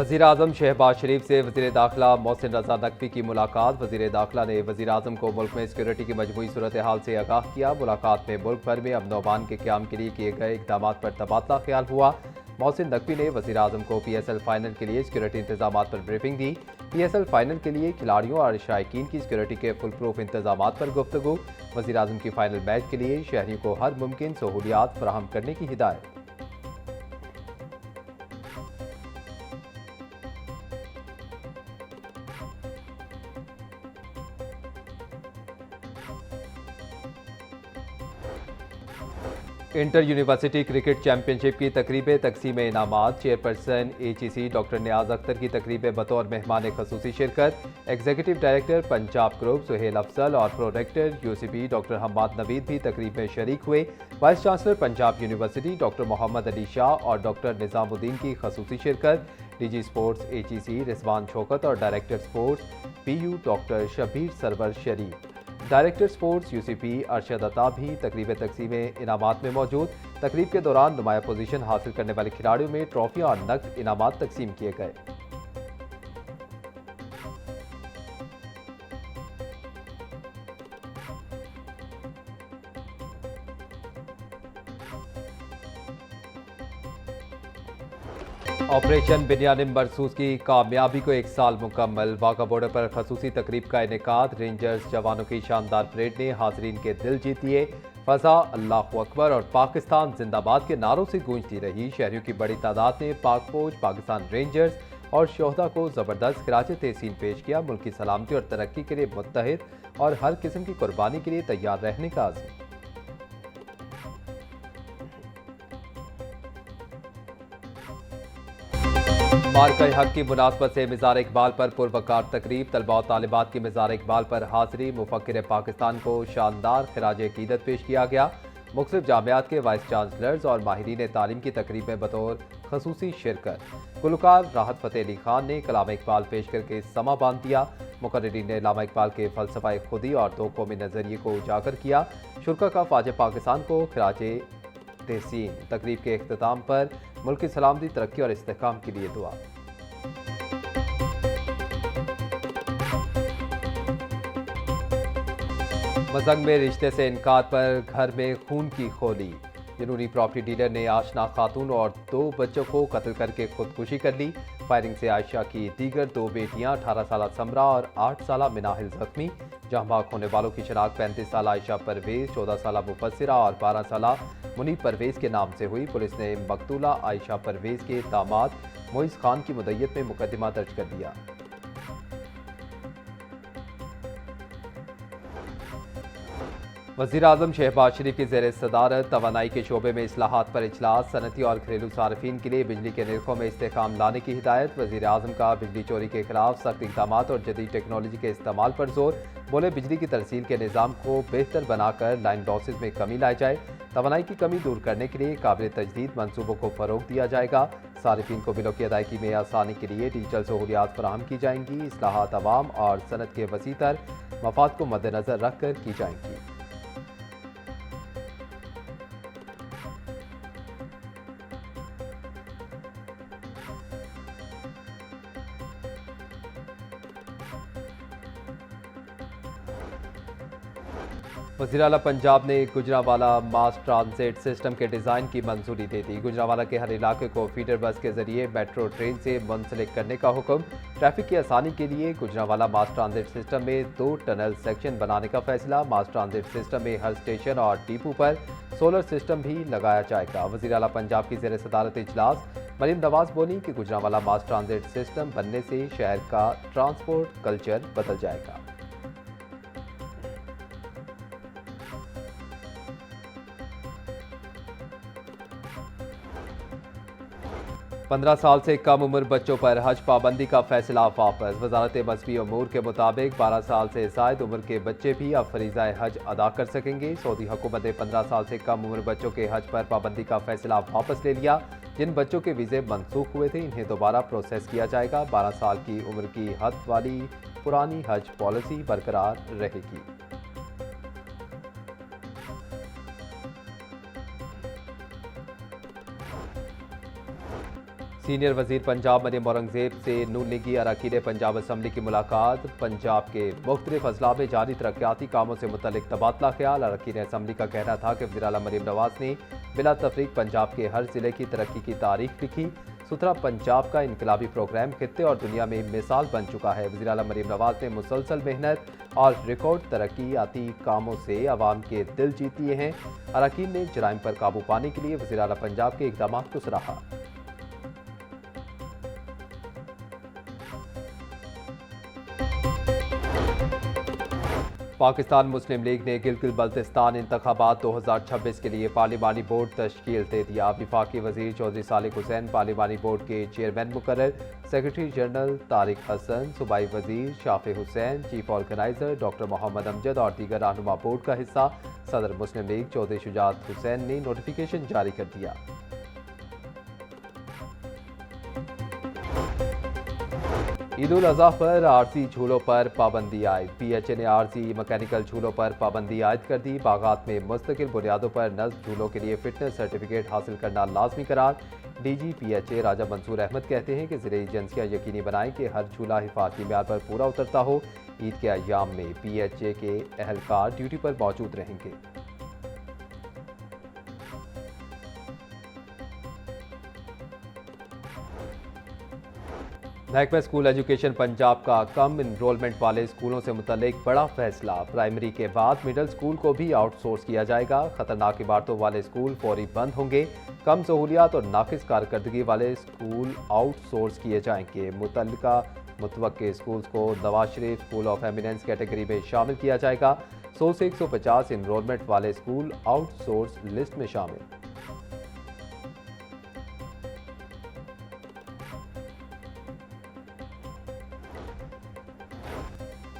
वज़ीर-ए-आज़म शहबाज शरीफ से वज़ीर दाखिला मोहसिन रज़ा नकवी की मुलाकात। वज़ीर दाखिला ने वज़ीर-ए-आज़म को मुल्क में सिक्योरिटी की मजमूई सूरत हाल से आगाह किया। मुलाकात में मुल्क भर में अमन व अमान के क़याम के लिए किए गए इक़दाम पर तबादला ख्याल हुआ। मोहसिन नकवी ने वज़ीर-ए-आज़म को PSL फाइनल के लिए सिक्योरिटी इंतजाम पर ब्रीफिंग दी। PSL फाइनल के लिए खिलाड़ियों और शायकीन की सिक्योरिटी के फुल प्रूफ इंतजाम पर गुफ्तगू। वज़ीर-ए-आज़म की फाइनल मैच के लिए शहरियों को हर मुमकिन सहूलियात फराहम करने की हिदायत। इंटर यूनिवर्सिटी क्रिकेट चैंपियनशिप की तकरीब तकसीम इनामात। Chairperson HEC doctor Niaz Akhtar की तकरीब बतौर मेहमान खसूसी शिरकत। Executive director Punjab group Suhail Afzal और prorector UCP doctor Hammad Naveed भी तकरीब में शरीक हुए। Vice chancellor Punjab university doctor Mohammad Ali Shah और डॉक्टर निजामुद्दीन की खसूसी शिरकत। DG sports HEC Rizwan Shaukat और director sports PU doctor Shabbir Sarwar Sharif. Director sports UCP Arshad Ata भी तकरीब तकसीम इनामात में मौजूद। तकरीब के दौरान नुमाया पोजीशन हासिल करने वाले खिलाड़ियों में ट्रॉफियां और नकद इनामात तकसीम किए गए। ऑपरेशन बिन्यामिन मरसूस की कामयाबी को 1 साल मुकम्मल। वाघा बॉर्डर पर खसूसी तकरीब का इनेकाद। रेंजर्स जवानों की शानदार परेड ने हाजरीन के दिल जीत लिए। फजा अल्लाहु अकबर और पाकिस्तान जिंदाबाद के नारों से गूंजती रही। शहरियों की बड़ी तादाद ने पाक फौज, पाकिस्तान रेंजर्स और शोहदा को जबरदस्त खिराज तहसीन पेश किया। मुल्क की सलामती और तरक्की के लिए मुत्तहिद और हर किस्म की कुर्बानी के लिए तैयार रहने का आज़म। मार्का हक की मुनासबत से मिज़ार इकबाल पर पुरवकार तकरीब। तलबा और तालिबात की मिज़ार इकबाल पर हाजिरी। मुफक्किर पाकिस्तान को शानदार खिराज अकीदत पेश किया गया। मुख्तलिफ जामियात के वाइस चांसलर्स और माहिरीन तालीम की तकरीब में बतौर खसूसी शिरकत। गुलकार राहत फ़तेह अली खान ने कलाम इकबाल पेश करके समा बांध दिया। मुकर्रिरीन ने अल्लामा इकबाल के फ़लसफ़ा खुदी और दो कौमी नज़रिए को उजागर किया। शुरा का फ़ाज पाकिस्तान को खिराज तहसीन। तकरीब के अख्ताम पर मुल्क की सलामती, तरक्की और इस्तेहकाम के लिए दुआ। मजंग में रिश्ते से इनकार पर घर में खून की खोली। जुनूनी प्रॉपर्टी डीलर ने आशना खातून और 2 बच्चों को कत्ल करके खुदकुशी कर ली। फायरिंग से आयशा की दीगर 2 बेटियां 18 साल समरा और 8 साल मिनाहिल जख्मी। जहां भाग होने वालों की शनाख्त 35 साल आयशा परवेज, 14 साल मुफस्सिरा और 12 साल मुनीब परवेज के नाम से हुई। पुलिस ने मकतूला आयशा परवेज के दामाद मोइज खान की मुद्दत में मुकदमा दर्ज कर दिया। वज़ीर-ए-आज़म शहबाज शरीफ की ज़ेर सदारत तवानाई के शोबे में इस्लाहात पर इजलास। सनती और घरेलू सार्फिन के लिए बिजली के निर्खों में इस्तेहकाम लाने की हिदायत। वज़ीर-ए-आज़म का बिजली चोरी के खिलाफ सख्त इक़दाम और जदीद टेक्नोलॉजी के इस्तेमाल पर जोर। बोले बिजली की तरसील के निज़ाम को बेहतर बनाकर लाइन लॉसेज में कमी लाई जाए। तवानाई की कमी दूर करने के लिए काबिल तजदीद मनसूबों को फ़रोग दिया जाएगा। सार्फिन को बिलों की अदायगी में आसानी के लिए डिजिटल सहूलियात फराहम की जाएंगी। इस्लाहात अवाम और सनत के वसीतर मफाद को मद्देनज़र रख कर की जाएंगी। वज़ीर आला पंजाब ने गुजरांवाला मास ट्रांजिट सिस्टम के डिज़ाइन की मंजूरी दे दी। गुजरांवाला के हर इलाके को फीडर बस के जरिए मेट्रो ट्रेन से मुंसलिक करने का हुक्म। ट्रैफिक की आसानी के लिए गुजरांवाला मास ट्रांजिट सिस्टम में 2 टनल सेक्शन बनाने का फैसला। मास ट्रांजिट सिस्टम में हर स्टेशन और डिपो पर सोलर सिस्टम भी लगाया जाएगा। वज़ीर आला पंजाब की ज़ेर सदारत इजलास मरीम नवाज बोली कि गुजरांवाला मास ट्रांजिट सिस्टम बनने से शहर का ट्रांसपोर्ट कल्चर बदल जाएगा। 15 साल से कम उम्र बच्चों पर हज पाबंदी का फैसला वापस। वजारत मजहबी अमूर के मुताबिक 12 साल से ज़ायद उम्र के बच्चे भी अब फरीज़ा हज अदा कर सकेंगे। सऊदी हुकूमत ने 15 साल से कम उम्र बच्चों के हज पर पाबंदी का फैसला वापस ले लिया। जिन बच्चों के वीज़े मनसूख हुए थे इन्हें दोबारा प्रोसेस किया जाएगा। 12 साल की उम्र की हद वाली पुरानी हज पॉलिसी बरकरार रहेगी। सीनियर वजीर पंजाब मरियम औरंगजेब से नून लीगी अरकान पंजाब असम्बली की मुलाकात। पंजाब के मुख्तलिफ अजला में जारी तरक्याती कामों से मुतल्लिक तबादला ख्याल। अरकान असम्बली का कहना था कि वज़ीर आला मरियम नवाज ने बिला तफरीक पंजाब के हर जिले की तरक्की की तारीख लिखी। सुथरा पंजाब का इनकलाबी प्रोग्राम खित्ते और दुनिया में मिसाल बन चुका है। वज़ीर आला मरियम नवाज ने मुसलसल मेहनत और रिकॉर्ड तरक्याती कामों से अवाम के दिल जीत लिए हैं। अरकान ने जराइम पर काबू पाने के लिए वज़ीर आला पंजाब के इकदाम को सराहा। पाकिस्तान मुस्लिम लीग ने गिलगित बल्तिस्तान इंतखाबात 2026 के लिए पार्लिमानी बोर्ड तश्कील दे दिया। वफाकी वजीर चौधरी सालिक हुसैन पार्लिमानी बोर्ड के चेयरमैन मुकर्रर। सेक्रेटरी जनरल तारिक हसन, सूबाई वजीर Shafay Hussain, chief organiser doctor Mohammad Amjad और दीगर रहनुमा बोर्ड का हिस्सा। सदर मुस्लिम लीग चौधरी शुजात हुसैन ने नोटिफिकेशन जारी कर दिया। ईद उल अजहा पर आरसी झूलों पर पाबंदी आयद। पीएचए ने आरसी मैकेनिकल झूलों पर पाबंदी आयद कर दी। बागात में मुस्तकिल बुनियादों पर नस्ब झूलों के लिए फिटनेस सर्टिफिकेट हासिल करना लाजमी करार। डीजी पीएचए राजा मंसूर अहमद कहते हैं कि ज़िले एजेंसियाँ यकीनी बनाएं कि हर झूला हिफाजती म्यार पर पूरा उतरता हो। ईद के अय्याम में पीएचए के अहलकार ड्यूटी पर मौजूद रहेंगे। महकमा स्कूल एजुकेशन पंजाब का कम इनरोलमेंट वाले स्कूलों से मुतल्लिक बड़ा फैसला। प्राइमरी के बाद मिडल स्कूल को भी आउटसोर्स किया जाएगा। खतरनाक इबारतों वाले स्कूल फौरी बंद होंगे। कम सहूलियात और नाकिस कारकर्दगी वाले स्कूल आउटसोर्स किए जाएंगे। मुतवक्के स्कूल्स को Nawaz Sharif school of eminence category में शामिल किया जाएगा। 100 से 150 इनरोलमेंट वाले स्कूल आउटसोर्स लिस्ट में शामिल।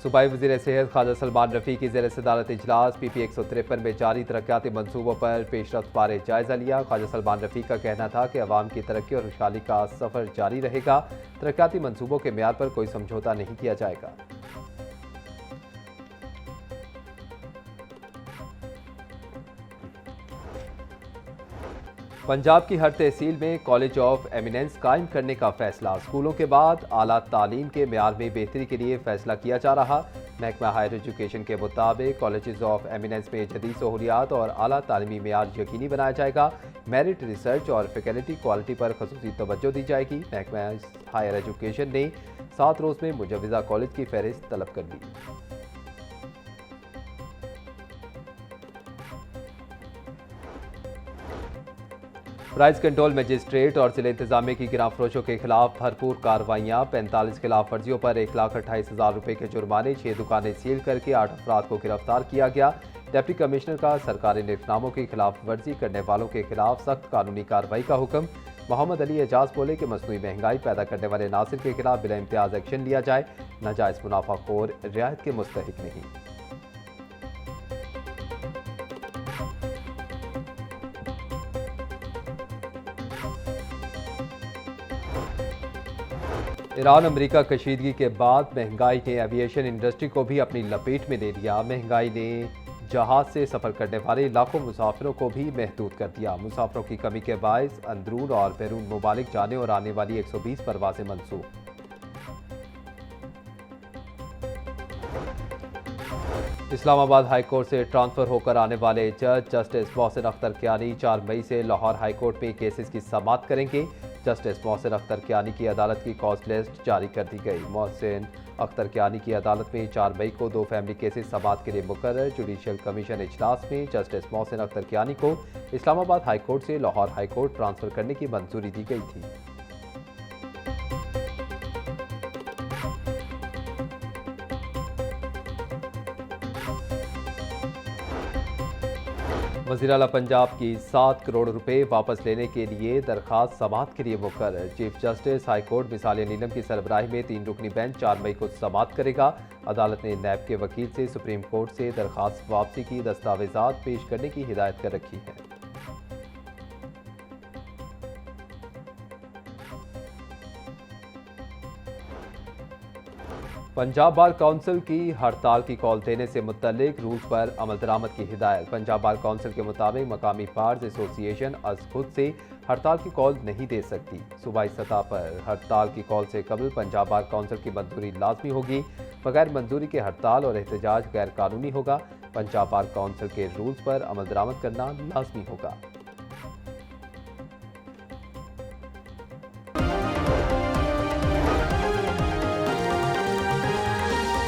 सूबाई वज़ीर सेहत ख्वाजा सलमान रफ़ी की ज़ेर सदारत इजलास। पीपी 153 में जारी तरक्याती मनसूबों पर पेशरफ्त बारे जायज़ा लिया। ख्वाजा सलमान रफ़ी का कहना था कि अवाम की तरक्की और खुशहाली का सफ़र जारी रहेगा। तरक्याती मनसूबों के म्यार पर कोई समझौता नहीं किया जाएगा। पंजाब की हर तहसील में कॉलेज ऑफ एमिनेंस कायम करने का फैसला। स्कूलों के बाद आला तालीम के म्यार में बेहतरी के लिए फैसला किया जा रहा। महकमा हायर एजुकेशन के मुताबिक कॉलेज ऑफ एमिनेंस में जदीद सहूलियात और आला तालीमी म्यार यकीनी बनाया जाएगा। मेरिट रिसर्च और फैकल्टी क्वालिटी पर खसूसी तवज्जो दी जाएगी। महकमा हायर एजुकेशन ने 7 रोज़ में मुजव्वज़ा कॉलेज की फहरिस्त तलब कर दी। प्राइस कंट्रोल मजिस्ट्रेट और जिले इंतजामिया की गिरां फरोशों के खिलाफ भरपूर कार्रवाइयाँ। 45 खिलाफ वर्जियों पर 1,28,000 रुपये के जुर्माने। 6 दुकानें सील करके 8 अफराद को गिरफ्तार किया गया। डिप्टी कमिश्नर का सरकारी निर्देशनामों की खिलाफ वर्जी करने वालों के खिलाफ सख्त कानूनी कार्रवाई का हुक्म। मोहम्मद अली एजाज बोले कि मसनूई महंगाई पैदा करने वाले नासिर के खिलाफ बिला इम्तियाज एक्शन लिया जाए। नाजायज़ मुनाफाखोर रियायत के मुस्तहिक नहीं। ईरान अमेरिका कशीदगी के बाद महंगाई ने एविएशन इंडस्ट्री को भी अपनी लपेट में ले लिया। महंगाई ने जहाज से सफ़र करने वाले लाखों मुसाफिरों को भी महदूद कर दिया। मुसाफिरों की कमी के बायस अंदरून और बैरून मुमालिक जाने और आने वाली 120 परवाज़ें मनसूख। इस्लामाबाद हाई कोर्ट से ट्रांसफ़र होकर आने वाले जज जस्टिस मोहसिन अख्तर कियानी 4 मई से लाहौर हाई कोर्ट में केसेस की समाअत करेंगे। जस्टिस मोहसिन अख्तर कियानी की अदालत की कॉज लिस्ट जारी कर दी गई। मोहसिन अख्तर कियानी की अदालत में 4 मई को 2 फैमिली केसेस समाअत के लिए मुकर्रर। जुडिशल कमीशन इजलास में जस्टिस मोहसिन अख्तर कियानी को इस्लामाबाद हाई कोर्ट से लाहौर हाई कोर्ट ट्रांसफ़र करने की मंजूरी दी गई थी। वज़ीर आला पंजाब की 7 करोड़ रुपए वापस लेने के लिए दरखास्त समाअत के लिए मुकर्रर। चीफ जस्टिस हाई कोर्ट मिसाल नीलम की सरबराही में 3 रुकनी बेंच 4 मई को समाअत करेगा। अदालत ने नैब के वकील से सुप्रीम कोर्ट से दरखास्त वापसी की दस्तावेजात पेश करने की हिदायत कर रखी है। पंजाब बार काउंसिल की हड़ताल की कॉल देने से मुतल्लिक रूल्स पर अमल दरामद की हिदायत। पंजाब बार काउंसिल के मुताबिक मकामी बार्स एसोसिएशन अज खुद से हड़ताल की कॉल नहीं दे सकती। सूबाई सतह पर हड़ताल की कॉल से कबल पंजाब बार काउंसिल की मंजूरी लाजमी होगी। बगैर मंजूरी के हड़ताल और एहतजाज गैर कानूनी होगा। पंजाब बार काउंसिल के रूल्स पर अमल दरामद करना लाजमी होगा।